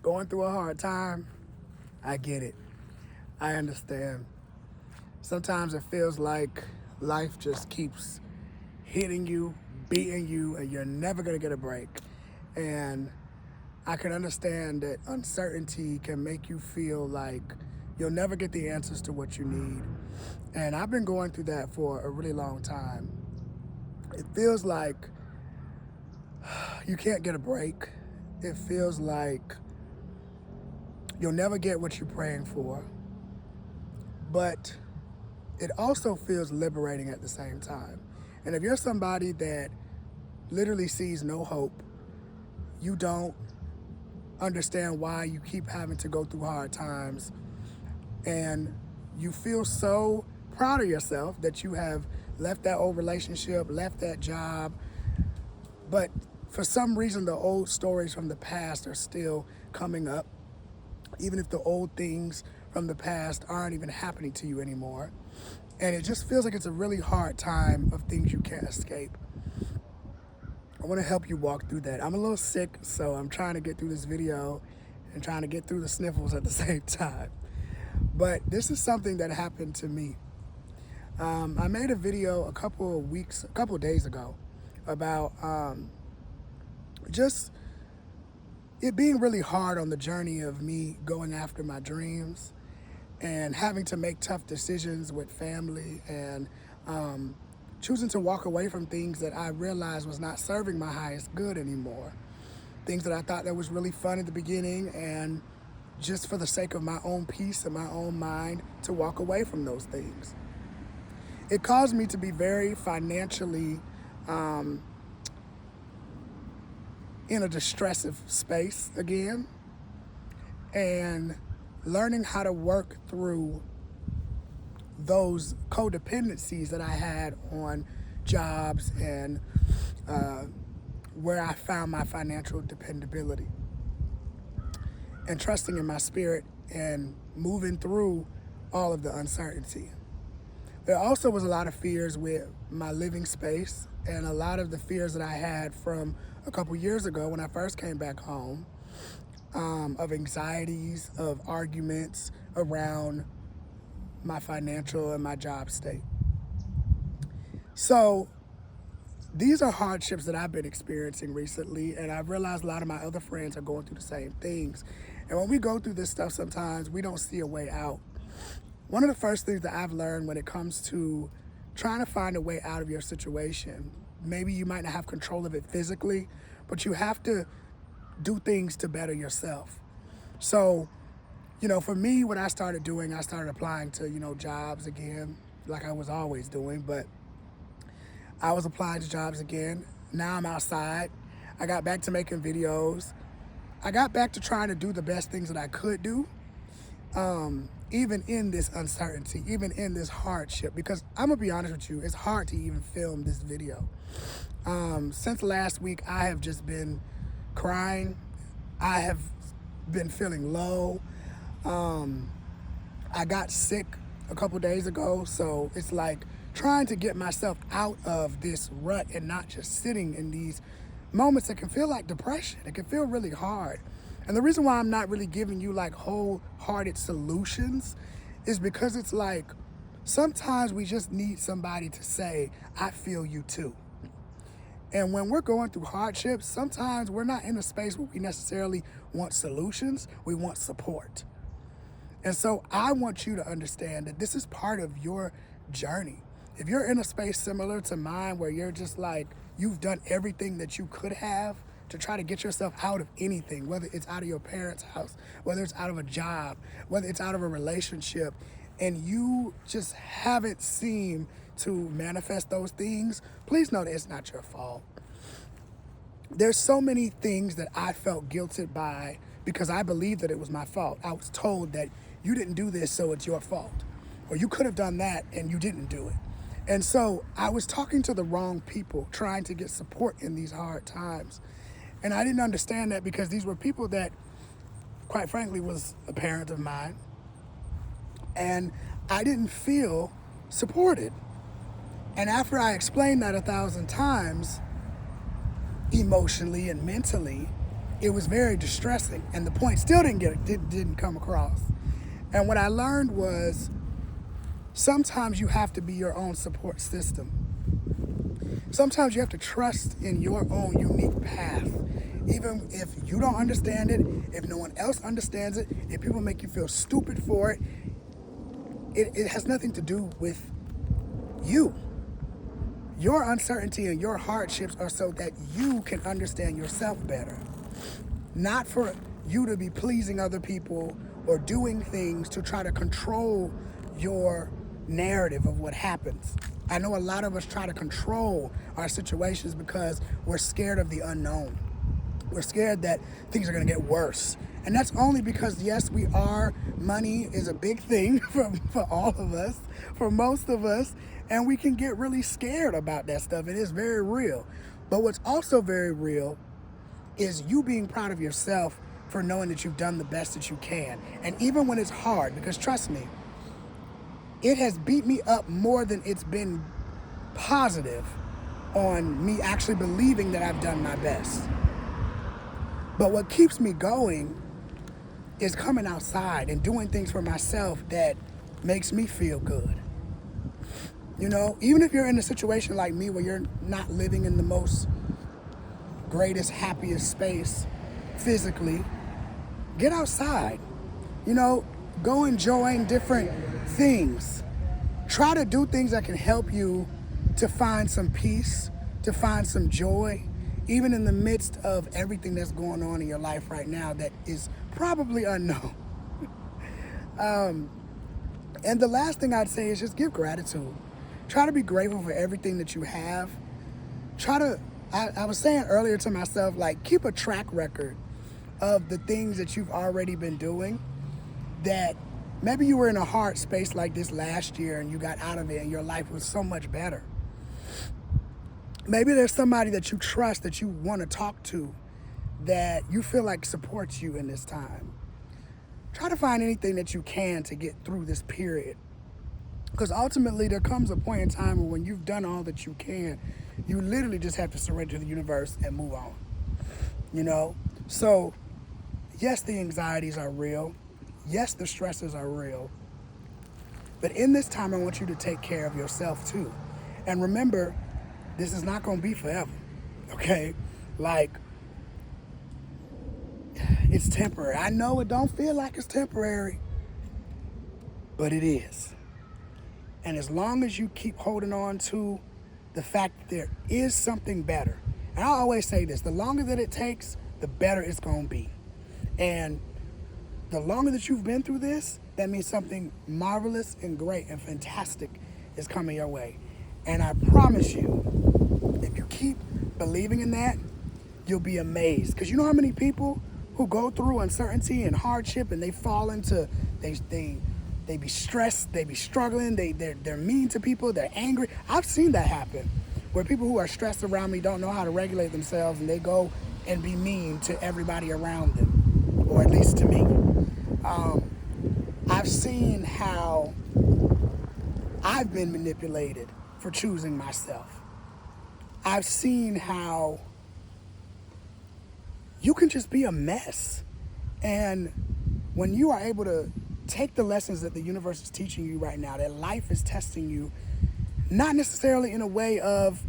Going through a hard time, I get it. I understand. Sometimes it feels like life just keeps hitting you, beating you, and you're never going to get a break. And I can understand that uncertainty can make you feel like you'll never get the answers to what you need. And I've been going through that for a really long time. It feels like you can't get a break. It feels like you'll never get what you're praying for. But it also feels liberating at the same time. And if you're somebody that literally sees no hope, you don't understand why you keep having to go through hard times, and you feel so proud of yourself that you have left that old relationship, left that job, but for some reason the old stories from the past are still coming up, even if the old things from the past aren't even happening to you anymore. And it just feels like it's a really hard time of things you can't escape. I want to help you walk through that. I'm a little sick, so I'm trying to get through this video and trying to get through the sniffles at the same time. But this is something that happened to me. I made a video a couple of days ago about just it being really hard on the journey of me going after my dreams and having to make tough decisions with family and choosing to walk away from things that I realized was not serving my highest good anymore. Things that I thought that was really fun at the beginning, and just for the sake of my own peace and my own mind, to walk away from those things. It caused me to be very financially in a distressive space again, and learning how to work through those codependencies that I had on jobs and where I found my financial dependability, and trusting in my spirit and moving through all of the uncertainty. There also was a lot of fears with my living space, and a lot of the fears that I had from a couple years ago when I first came back home, of anxieties, of arguments around my financial and my job state. So these are hardships that I've been experiencing recently, and I've realized a lot of my other friends are going through the same things. And when we go through this stuff, sometimes we don't see a way out. One of the first things that I've learned when it comes to trying to find a way out of your situation, maybe you might not have control of it physically, but you have to do things to better yourself. So, for me, what I started doing, I started applying to, jobs again, like I was always doing, but I was applying to jobs again. Now I'm outside. I got back to making videos. I got back to trying to do the best things that I could do, even in this uncertainty, even in this hardship, because I'm gonna be honest with you, it's hard to even film this video. Since last week, I have just been crying. I have been feeling low. I got sick a couple days ago, so it's like trying to get myself out of this rut and not just sitting in these moments that can feel like depression. It can feel really hard. And the reason why I'm not really giving you like wholehearted solutions is because it's like sometimes we just need somebody to say, I feel you too. And when we're going through hardships, sometimes we're not in a space where we necessarily want solutions, we want support. And so I want you to understand that this is part of your journey. If you're in a space similar to mine where you're just like, you've done everything that you could have to try to get yourself out of anything, whether it's out of your parents' house, whether it's out of a job, whether it's out of a relationship, and you just haven't seemed to manifest those things, please know that it's not your fault. There's so many things that I felt guilted by because I believed that it was my fault. I was told that you didn't do this, so it's your fault. Or you could have done that and you didn't do it. And so I was talking to the wrong people, trying to get support in these hard times. And I didn't understand that because these were people that, quite frankly, was a parent of mine. And I didn't feel supported. And after I explained that 1,000 times, emotionally and mentally, it was very distressing, and the point still didn't come across. And what I learned was sometimes you have to be your own support system. Sometimes you have to trust in your own unique path. Even if you don't understand it, if no one else understands it, if people make you feel stupid for it, it has nothing to do with you. Your uncertainty and your hardships are so that you can understand yourself better. Not for you to be pleasing other people or doing things to try to control your narrative of what happens. I know a lot of us try to control our situations because we're scared of the unknown. We're scared that things are going to get worse. And that's only because, yes, we are. Money is a big thing for all of us, for most of us. And we can get really scared about that stuff. It is very real. But what's also very real is you being proud of yourself for knowing that you've done the best that you can. And even when it's hard, because trust me, it has beat me up more than it's been positive on me actually believing that I've done my best. But what keeps me going is coming outside and doing things for myself that makes me feel good. You know, even if you're in a situation like me where you're not living in the most greatest, happiest space physically, get outside. You know, go enjoying different things. Try to do things that can help you to find some peace, to find some joy, even in the midst of everything that's going on in your life right now that is probably unknown. And the last thing I'd say is just give gratitude. Try to be grateful for everything that you have. I was saying earlier to myself, like, keep a track record of the things that you've already been doing, that maybe you were in a hard space like this last year and you got out of it and your life was so much better. Maybe there's somebody that you trust, that you want to talk to, that you feel like supports you in this time. Try to find anything that you can to get through this period. Because ultimately there comes a point in time where when you've done all that you can, you literally just have to surrender to the universe and move on. You know? So, yes, the anxieties are real. Yes, the stresses are real. But in this time, I want you to take care of yourself too. And remember, this is not going to be forever, okay? Like, it's temporary. I know it don't feel like it's temporary, but it is. And as long as you keep holding on to the fact that there is something better, and I always say this, the longer that it takes, the better it's going to be. And the longer that you've been through this, that means something marvelous and great and fantastic is coming your way. And I promise you, if you keep believing in that, you'll be amazed. Because you know how many people who go through uncertainty and hardship and they fall into, they be stressed, they be struggling, they're mean to people, they're angry. I've seen that happen, where people who are stressed around me don't know how to regulate themselves and they go and be mean to everybody around them, or at least to me. I've seen how I've been manipulated for choosing myself. I've seen how you can just be a mess. And when you are able to take the lessons that the universe is teaching you right now, that life is testing you, not necessarily in a way of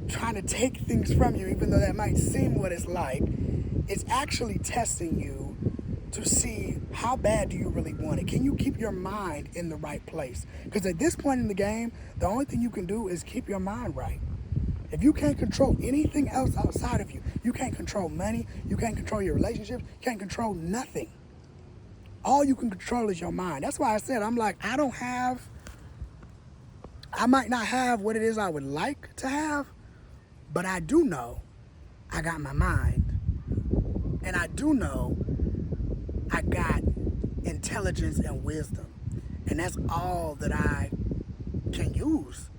trying to take things from you, even though that might seem what it's like, it's actually testing you to see how bad do you really want it. Can you keep your mind in the right place? Because at this point in the game, the only thing you can do is keep your mind right. If you can't control anything else outside of you, you can't control money, you can't control your relationships, you can't control nothing. All you can control is your mind. That's why I said, I'm like, I might not have what it is I would like to have, but I do know I got my mind. And I do know I got intelligence and wisdom. And that's all that I can use.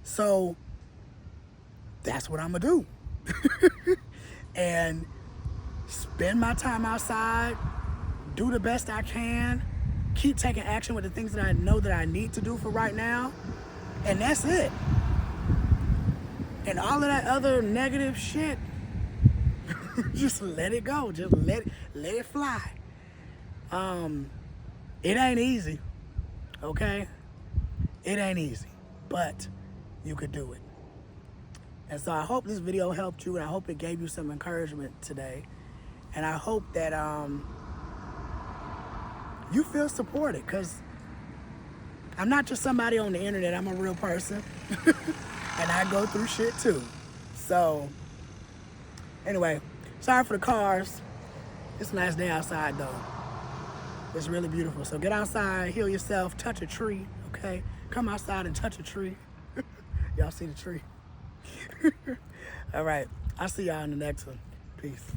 So that's what I'm gonna do. And spend my time outside, do the best I can, keep taking action with the things that I know that I need to do for right now, and that's it. And all of that other negative shit, Just let it go. Just let it fly. It ain't easy, okay? It ain't easy, but you could do it. And so I hope this video helped you, and I hope it gave you some encouragement today. And I hope that you feel supported, because I'm not just somebody on the internet. I'm a real person, and I go through shit too. So anyway, sorry for the cars. It's a nice day outside though. It's really beautiful. So get outside, heal yourself, touch a tree, okay? Come outside and touch a tree. Y'all see the tree? All right, I'll see y'all in the next one. Peace.